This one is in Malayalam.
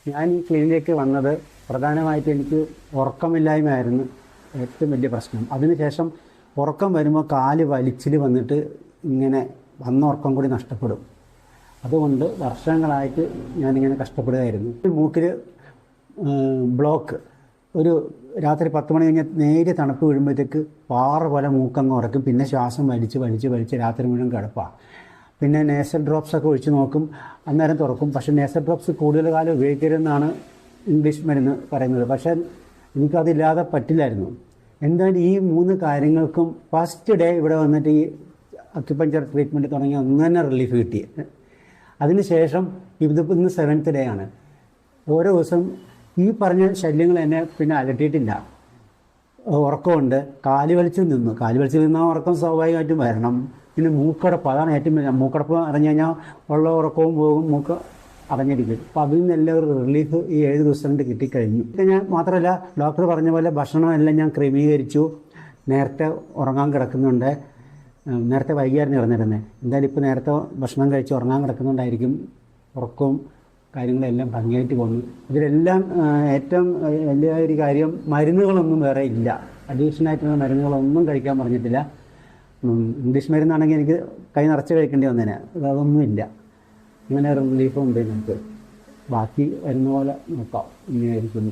ഞാൻ ഈ ക്ലിനിക്കിലേക്ക് വന്നത് പ്രധാനമായിട്ടും എനിക്ക് ഉറക്കമില്ലായ്മയായിരുന്നു ഏറ്റവും വലിയ പ്രശ്നം. അതിനുശേഷം ഉറക്കം വരുമ്പോൾ കാല് വലിച്ചിൽ വന്നിട്ട് ഇങ്ങനെ വന്ന ഉറക്കം കൂടി നഷ്ടപ്പെടും. അതുകൊണ്ട് വർഷങ്ങളായിട്ട് ഞാനിങ്ങനെ കഷ്ടപ്പെടുകയായിരുന്നു. മൂക്കിൽ ബ്ലോക്ക്. ഒരു രാത്രി 10 മണി കഴിഞ്ഞാൽ നേരെ തണുപ്പ് വീഴുമ്പോഴത്തേക്ക് പാറ പോലെ മൂക്കങ്ങ് ഉറക്കും. പിന്നെ ശ്വാസം വലിച്ച് രാത്രി മുഴുവൻ കിടപ്പാണ്. പിന്നെ നേസൽ ഡ്രോപ്സൊക്കെ ഒഴിച്ച് നോക്കും, അന്നേരം തുറക്കും. പക്ഷേ നേസൽ ഡ്രോപ്സ് കൂടുതൽ കാലം ഉപയോഗിക്കരുതെന്നാണ് ഇംഗ്ലീഷ് മരുന്ന് പറയുന്നത്. പക്ഷേ എനിക്കതില്ലാതെ പറ്റില്ലായിരുന്നു. എന്തായാലും ഈ 3 കാര്യങ്ങൾക്കും ഫസ്റ്റ് ഡേ ഇവിടെ വന്നിട്ട് ഈ അക്യുപഞ്ചർ ട്രീറ്റ്മെൻറ്റ് തുടങ്ങി അന്ന് തന്നെ റിലീഫ് കിട്ടി. അതിനുശേഷം ഇതിപ്പോൾ ഇന്ന് 7th ഡേ ആണ്. ഓരോ ദിവസം ഈ പറഞ്ഞ ശല്യങ്ങൾ എന്നെ പിന്നെ അലട്ടിയിട്ടില്ല. ഉറക്കമുണ്ട്, കാല് വലിച്ചു നിന്നാൽ ഉറക്കം സ്വാഭാവികമായിട്ടും വരണം. പിന്നെ മൂക്കടപ്പ്, അതാണ് ഏറ്റവും വലിയ. മൂക്കടപ്പ് അറിഞ്ഞു കഴിഞ്ഞാൽ ഉള്ള ഉറക്കവും പോകും, മൂക്ക് അടഞ്ഞിരിക്കും. അപ്പോൾ അതിൽ നിന്നെല്ലാം ഒരു റിലീഫ് ഈ 7 ദിവസം കൊണ്ട് കിട്ടിക്കഴിഞ്ഞു. ഞാൻ മാത്രമല്ല, ഡോക്ടർ പറഞ്ഞ പോലെ ഭക്ഷണമെല്ലാം ഞാൻ ക്രമീകരിച്ചു. നേരത്തെ ഉറങ്ങാൻ കിടക്കുന്നുണ്ട്. നേരത്തെ വൈകിയായിരുന്നു കിടന്നിരുന്നത്. എന്തായാലും ഇപ്പോൾ നേരത്തെ ഭക്ഷണം കഴിച്ച് ഉറങ്ങാൻ കിടക്കുന്നുണ്ടായിരിക്കും ഉറക്കവും കാര്യങ്ങളെല്ലാം ഭംഗിയായിട്ട് പോകുന്നു. ഇതിലെല്ലാം ഏറ്റവും വലിയ ഒരു കാര്യം, മരുന്നുകളൊന്നും വേറെ ഇല്ല. അഡീഷണലായിട്ടുള്ള മരുന്നുകളൊന്നും കഴിക്കാൻ പറഞ്ഞിട്ടില്ല. ഇംഗ്ലീഷ് മരുന്നാണെങ്കിൽ എനിക്ക് കൈ നിറച്ച് കഴിക്കേണ്ടി വന്നേനെ. അതൊന്നുമില്ല. അങ്ങനെ റിലീഫും ഉണ്ട്. നമുക്ക് ബാക്കി വരുന്ന പോലെ നോക്കാം. ഇങ്ങനെയായിരിക്കും.